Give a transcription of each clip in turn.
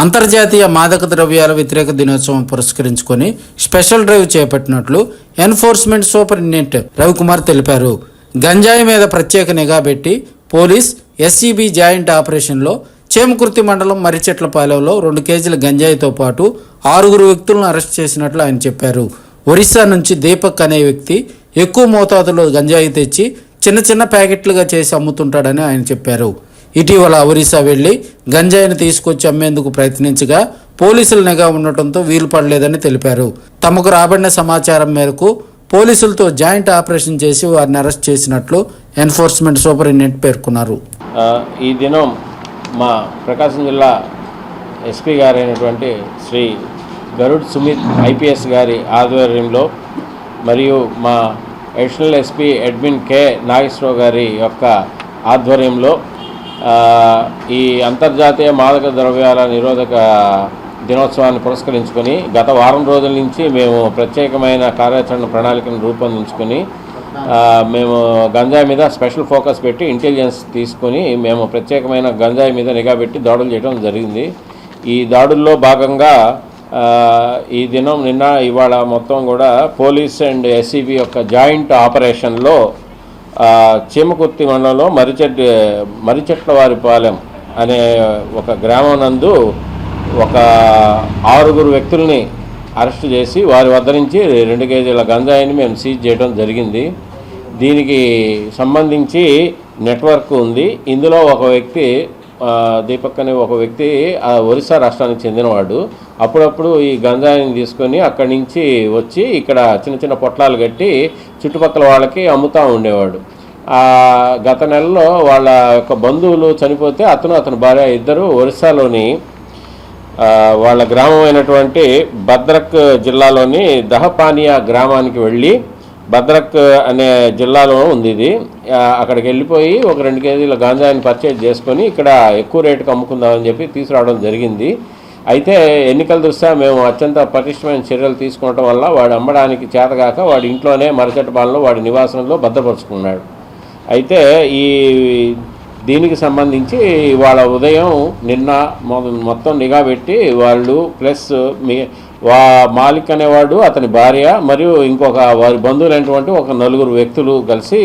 అంతర్జాతీయ మాదక ద్రవ్యాల వ్యతిరేక దినోత్సవం పురస్కరించుకొని స్పెషల్ డ్రైవ్ చేపట్టినట్లు ఎన్ఫోర్స్మెంట్ సూపరింటెండెంట్ రవికుమార్ తెలిపారు. గంజాయి మీద ప్రత్యేక నిఘా పెట్టి పోలీస్ ఎస్సీబీ జాయింట్ ఆపరేషన్లో చేమకుర్తి మండలం మర్రిచెట్లపాలెంలో 2 కేజీల గంజాయితో పాటు 6 వ్యక్తులను అరెస్ట్ చేసినట్లు ఆయన చెప్పారు. ఒరిస్సా నుంచి దీపక్ అనే వ్యక్తి ఎక్కువ మోతాదులో గంజాయి తెచ్చి చిన్న ప్యాకెట్లుగా చేసి అమ్ముతుంటాడని ఆయన చెప్పారు. ఇటీవల ఒరిస్సా వెళ్లి గంజాయిని తీసుకొచ్చి అమ్మేందుకు ప్రయత్నించగా పోలీసుల నిఘా ఉండటంతో వీలు పడలేదని తెలిపారు. తమకు రాబడిన సమాచారం మేరకు పోలీసులతో జాయింట్ ఆపరేషన్ చేసి వారిని అరెస్ట్ చేసినట్లు ఎన్ఫోర్స్మెంట్ సూపరింటెండెంట్ పేర్కొన్నారు. ఈ దినం మా ప్రకాశం జిల్లా ఎస్పీ గారైనటువంటి శ్రీ గరుడ్ సుమిత్ ఐపీఎస్ గారి ఆధ్వర్యంలో మరియు మా additional SP admin K Nageswara Rao గారి యొక్క ఆధ్వర్యంలో ఈ అంతర్జాతీయ మాదక ద్రవ్యాల నిరోధక దినోత్సవాన్ని పురస్కరించుకొని గత వారం రోజుల నుంచి మేము ప్రత్యేకమైన కార్యాచరణ ప్రణాళికను రూపొందించుకొని మేము గంజాయి మీద స్పెషల్ ఫోకస్ పెట్టి ఇంటెలిజెన్స్ తీసుకొని మేము ప్రత్యేకమైన గంజాయి మీద నిఘా పెట్టి దాడులు చేయడం జరిగింది. ఈ దాడుల్లో భాగంగా ఈ దినం నిన్న ఇవాళ మొత్తం కూడా పోలీస్ అండ్ ఎస్సీబీ యొక్క జాయింట్ ఆపరేషన్లో చీమకుర్తి మండలంలో మర్రిచెట్లవారిపాలెం అనే ఒక గ్రామం నందు ఒక 6 వ్యక్తుల్ని అరెస్ట్ చేసి వారి వద్ద నుంచి 2 కేజీల గంజాయిని మేము సీజ్ చేయడం జరిగింది. దీనికి సంబంధించి నెట్వర్క్ ఉంది. ఇందులో ఒక వ్యక్తి దీపక్ అనే ఒక వ్యక్తి ఒరిస్సా రాష్ట్రానికి చెందినవాడు. అప్పుడప్పుడు ఈ గంజాయిని తీసుకొని అక్కడి నుంచి వచ్చి ఇక్కడ చిన్న పొట్లాలు కట్టి చుట్టుపక్కల వాళ్ళకి అమ్ముతూ ఉండేవాడు. గత నెలలో వాళ్ళ యొక్క బంధువులు చనిపోతే అతని భార్య ఇద్దరు ఒరిస్సాలోని వాళ్ళ గ్రామం అయినటువంటి భద్రక్ జిల్లాలోని దహపానియా గ్రామానికి వెళ్ళి, భద్రక్ అనే జిల్లాలో ఉంది ఇది, అక్కడికి వెళ్ళిపోయి ఒక 2 కేజీల గాంజాయిని పర్చేజ్ చేసుకొని ఇక్కడ ఎక్కువ రేటుకు అమ్ముకుందామని చెప్పి తీసుకురావడం జరిగింది. అయితే ఎన్నికల దృష్ట్యా మేము అత్యంత పటిష్టమైన చర్యలు తీసుకోవడం వల్ల వాడు అమ్మడానికి చేతగాక వాడి ఇంట్లోనే మర్రిచెట్లపాలెంలో వాడి నివాసంలో భద్రపరుచుకున్నాడు. అయితే దీనికి సంబంధించి వాళ్ళ ఉదయం నిన్న మొత్తం నిఘా పెట్టి వాళ్ళు ప్లస్ మాలిక్ అనేవాడు, అతని భార్య మరియు ఇంకొక వారి బంధువులైనటువంటి ఒక 4 వ్యక్తులు కలిసి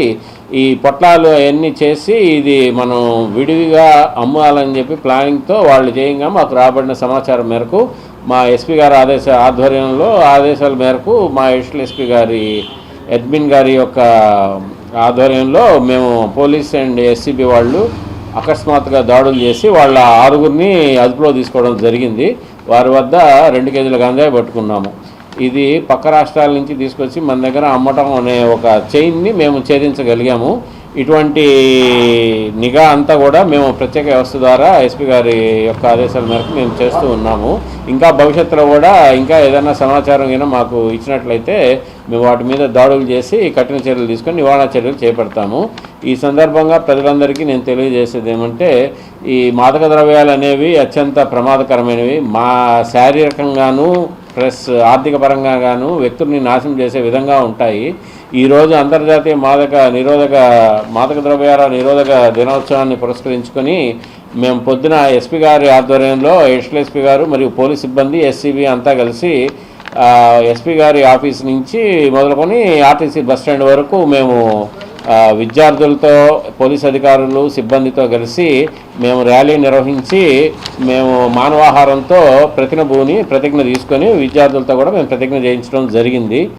ఈ పొట్లాలు అవన్నీ చేసి ఇది మనం విడివిగా అమ్మాలని చెప్పి ప్లానింగ్తో వాళ్ళు చేయంగా మాకు రాబడిన సమాచారం మేరకు మా ఎస్పీ గారి ఆదేశాల మేరకు మా అడిషనల్ ఎస్పీ గారి అడ్మిన్ గారి యొక్క ఆధ్వర్యంలో మేము పోలీస్ అండ్ ఎస్సీబీ వాళ్ళు అకస్మాత్తుగా దాడులు చేసి వాళ్ళ 6 అదుపులో తీసుకోవడం జరిగింది. వారి వద్ద 2 కేజీల గంజాయి పట్టుకున్నాము. ఇది పక్క రాష్ట్రాల నుంచి తీసుకొచ్చి మన దగ్గర అమ్మటం అనే ఒక చైన్ని మేము ఛేదించగలిగాము. ఇటువంటి నిఘా అంతా కూడా మేము ప్రత్యేక వ్యవస్థ ద్వారా ఎస్పీ గారి యొక్క ఆదేశాల మేరకు మేము చేస్తూ ఉన్నాము. ఇంకా భవిష్యత్తులో కూడా ఇంకా ఏదైనా సమాచారం అయినా మాకు ఇచ్చినట్లయితే మేము వాటి మీద దాడులు చేసి కఠిన చర్యలు తీసుకొని నివారణ చర్యలు చేపడతాము. ఈ సందర్భంగా ప్రజలందరికీ నేను తెలియజేసేది ఏమంటే, ఈ మాదక ద్రవ్యాలు అనేవి అత్యంత ప్రమాదకరమైనవి. మా శారీరకంగాను ప్లస్ ఆర్థిక పరంగా గాను వ్యక్తుల్ని నాశనం చేసే విధంగా ఉంటాయి. ఈరోజు అంతర్జాతీయ మాదక ద్రవ్యాల నిరోధక దినోత్సవాన్ని పురస్కరించుకొని మేము పొద్దున ఎస్పీ గారి ఆధ్వర్యంలో అడిషనల్ ఎస్పీ గారు మరియు పోలీస్ సిబ్బంది ఎస్సీబీ అంతా కలిసి ఎస్పీ గారి ఆఫీస్ నుంచి మొదలుకొని ఆర్టీసీ బస్టాండ్ వరకు మేము విద్యార్థులతో పోలీస్ అధికారులు సిబ్బందితో కలిసి మేము ర్యాలీ నిర్వహించి మేము మానవాహారంతో ప్రతిజ్ఞ తీసుకొని విద్యార్థులతో కూడా మేము ప్రతిజ్ఞ చేయించడం జరిగింది.